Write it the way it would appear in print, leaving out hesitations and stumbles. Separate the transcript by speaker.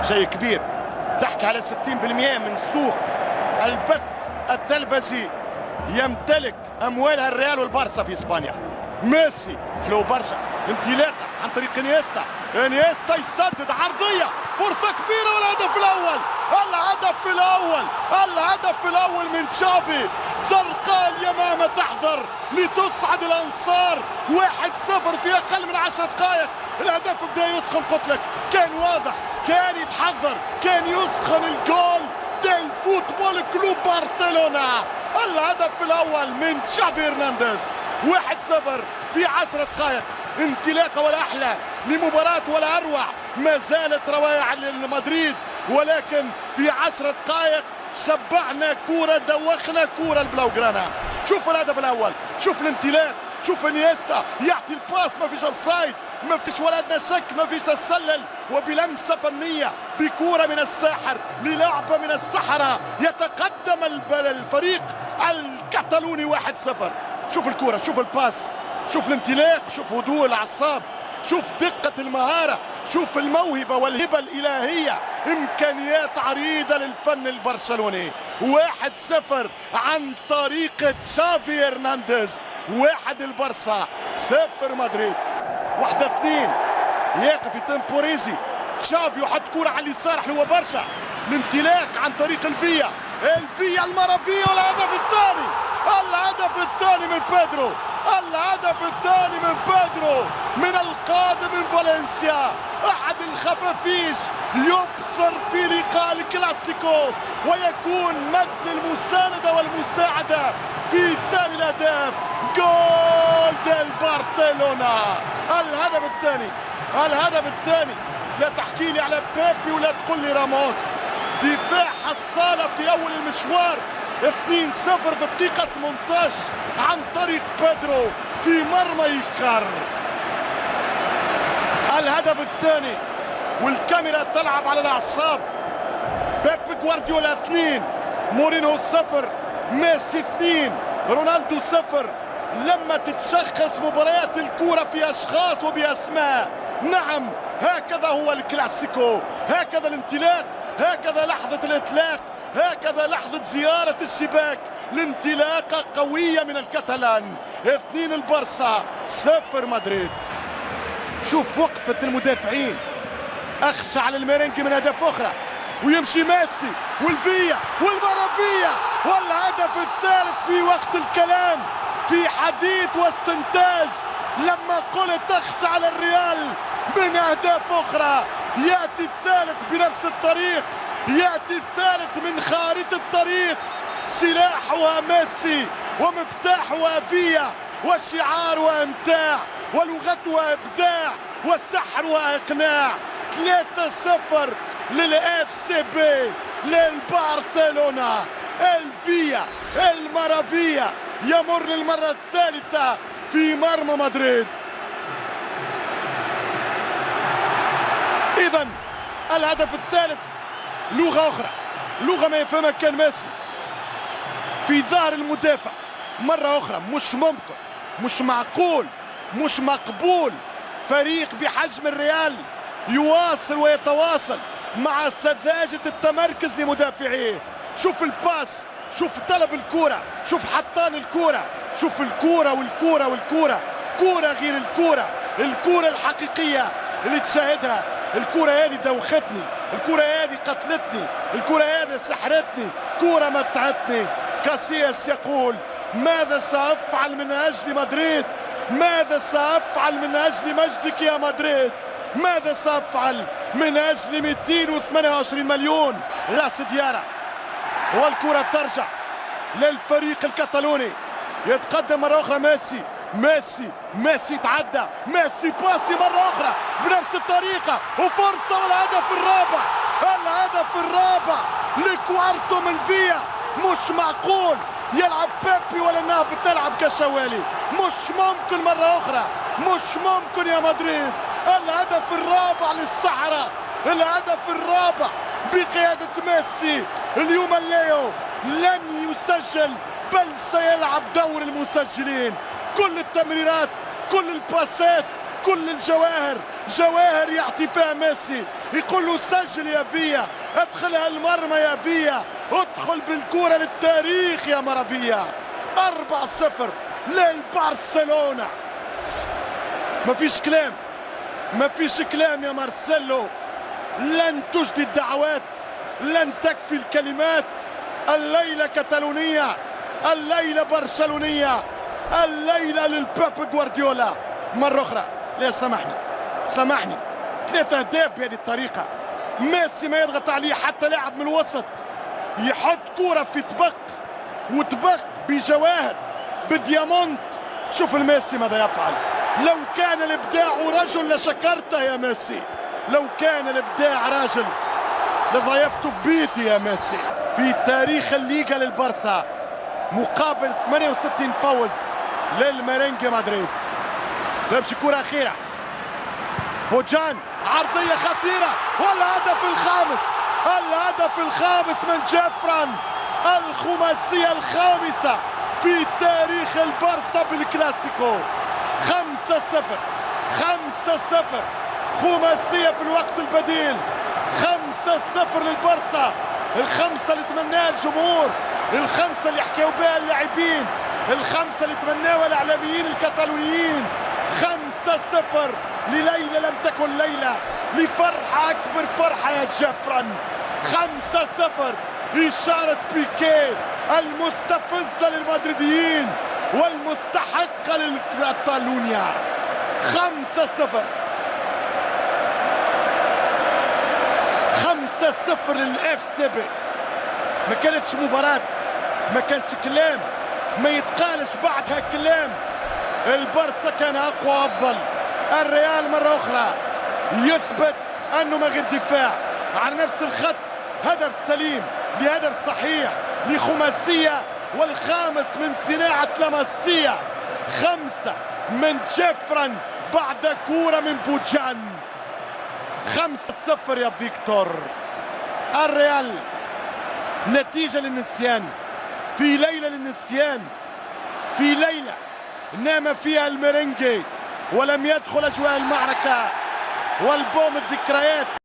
Speaker 1: شيء كبير. تحكي على 60% من سوق البث التلفزي يمتلك اموالها الريال والبارسا في اسبانيا. ميسي حلو برشا، انطلاقه عن طريق انيستا يسدد عرضيه، فرصه كبيره والهدف الاول. الهدف الاول من تشافي. زرقاء اليمامه تحضر لتصعد الانصار 1-0 في اقل من 10 دقائق. الهدف بدا يسخن، قلت لك كان واضح، كان يتحضر، كان يسخن الجول ديل فوتبول كلوب برشلونة. الهدف الاول من تشافي هرنانديز 1-0 في 10 دقائق. انطلاقه ولا احلى لمباراه ولا اروع. ما زالت روايع لمدريد، ولكن في 10 دقائق شبعنا كوره، دوخنا كوره البلاوغرانا. شوف الهدف الاول، شوف الانطلاق، شوف انيستا يعطي الباس، ما فيش اوفسايد، ما فيش ولا ادنى شك، ما فيش تسلل، وبلمسه فنيه بكوره من الساحر للعبه من السحره يتقدم الفريق الكتالوني 1-0. شوف الكوره، شوف الباس، شوف الانطلاق، شوف هدوء الاعصاب، شوف دقة المهارة، شوف الموهبة والهبة الإلهية، إمكانيات عريضة للفن البرشلوني. 1-0 عن طريق تشافي هرنانديز. 1 البرصا، 0 مدريد. 1-2 يقف تمبوريزي، تشافي يحط كرة على اليسار حلوة برشا. الانطلاق عن طريق الفيا المرافيا، والهدف الثاني. الهدف الثاني من بيدرو، الهدف الثاني من بيدرو من القادم من فالنسيا. احد الخفافيش يبصر في لقاء الكلاسيكو ويكون مد للمساندة والمساعدة في ثاني الاهداف. جول ديل برشلونة. الهدف الثاني. لا تحكي لي على بيبي ولا تقول لي راموس. دفاع حصالة في اول المشوار. 2-0 في الدقيقة 18 عن طريق بيدرو في مرمى إيكار. الهدف الثاني والكاميرا تلعب على الأعصاب. بيب جوارديولا 2، مورينو 0، ميسي 2، رونالدو 0. لما تتشخص مباريات الكورة في أشخاص وبأسماء. نعم، هكذا هو الكلاسيكو، هكذا الانطلاق، هكذا لحظة الإطلاق، هكذا لحظة زيارة الشباك. الانطلاقة قوية من الكتالان. 2 البرصا، 0 مدريد. شوف وقفة المدافعين، أخشى على الميرينكي من أهداف أخرى، ويمشي ميسي والفيا والمرافيا. والهدف الثالث في وقت الكلام، في حديث واستنتاج. لما قلت أخشى على الريال من أهداف أخرى، يأتي الثالث بنفس الطريق، يأتي الثالث من خارطة الطريق. سلاحها ميسي ومفتاحها فيا، وشعارها امتاع، ولغتها ابداع، وسحرها اقناع. 3-0 للاف سي بي، للبرشلونة. الفيا المرافيا يمر للمرة الثالثة في مرمى مدريد. إذن الهدف الثالث لغة أخرى، لغة ما يفهمها كان ميسي في ظهر المدافع مرة أخرى. مش ممكن، مش معقول، مش مقبول فريق بحجم الريال يواصل ويتواصل مع سذاجة التمركز لمدافعيه. شوف الباس، شوف طلب الكرة، شوف حطان الكرة، شوف الكرة والكرة والكرة. كرة غير الكرة، الكرة الحقيقية اللي تشاهدها. الكرة هذه دوختني، الكرة هذه قتلتني، الكرة هذه سحرتني، كرة متعتني. كاسياس يقول: ماذا سأفعل من أجل مدريد؟ ماذا سأفعل من أجل مجدك يا مدريد؟ ماذا سأفعل من أجل 228 مليون؟ راس ديارة، والكرة ترجع للفريق الكتالوني. يتقدم مرة أخرى ميسي تعدى، ميسي باسي مرة أخرى بنفس الطريقة، وفرصة الهدف الرابع لكوارتو من فيا. مش معقول يلعب بيبي ولا نهبط نلعب كشوالي. مش ممكن مرة أخرى، مش ممكن يا مدريد. الهدف الرابع للسحرة، الهدف الرابع بقيادة ميسي. اليوم الليو لن يسجل، بل سيلعب دور المسجلين. كل التمريرات، كل الباسات، كل الجواهر جواهر يعطي فيها ميسي، يقول له سجل يا فيا، ادخلها المرمى يا فيا، ادخل بالكرة للتاريخ يا مرافيا. 4-0 للبرشلونة. مفيش كلام، مفيش كلام يا مارسيلو. لن تجدي الدعوات، لن تكفي الكلمات. الليلة كتالونية، الليلة برشلونية، الليلة للبيب جوارديولا. مرة أخرى، لا سامحني 3 أهداف بهذه الطريقة. ميسي ما يضغط عليه حتى لاعب من الوسط، يحط كرة في وطبق بجواهر بديامونت. شوف الميسي ماذا يفعل. لو كان الابداع رجل لشكرته يا ميسي، لو كان الابداع راجل لضيفته في بيتي يا ميسي. في تاريخ الليغا للبرسا مقابل 68 فوز للميرينجي مدريد. تمشي كرة أخيرة، بوجان عرضية خطيرة، والهدف الخامس، الهدف الخامس من جيفران. الخماسية الخامسة في تاريخ البرسا بالكلاسيكو. 5-0 خماسية في الوقت البديل. 5-0 للبرسا. الخمسة اللي تمناها الجمهور، الخمسة اللي يحكيوا بها اللاعبين، الخمسة اللي تمناها الإعلاميين الكتالونيين. 5-0 لليلة لم تكن ليلة، لفرحة أكبر فرحة يا جيفران. 5-0 إشارة بيكيه المستفزة للمدريديين والمستحقة للكتالونيا. 5-0 للاف سي بي. ما كانتش مباراة، ما كانش كلام، ما يتقالش بعدها كلام. البرسا كان اقوى وافضل. الريال مرة اخرى يثبت انه ما غير دفاع على نفس الخط. هدف سليم لهدف صحيح لخماسية، والخامس من صناعة لاماسيا. 5 من جيفران بعد كورة من بوجان. 5-0 يا فيكتور. الريال نتيجة للنسيان، في ليلة للنسيان، في ليلة نام فيها الميرينجي ولم يدخل أجواء المعركة والبوم الذكريات.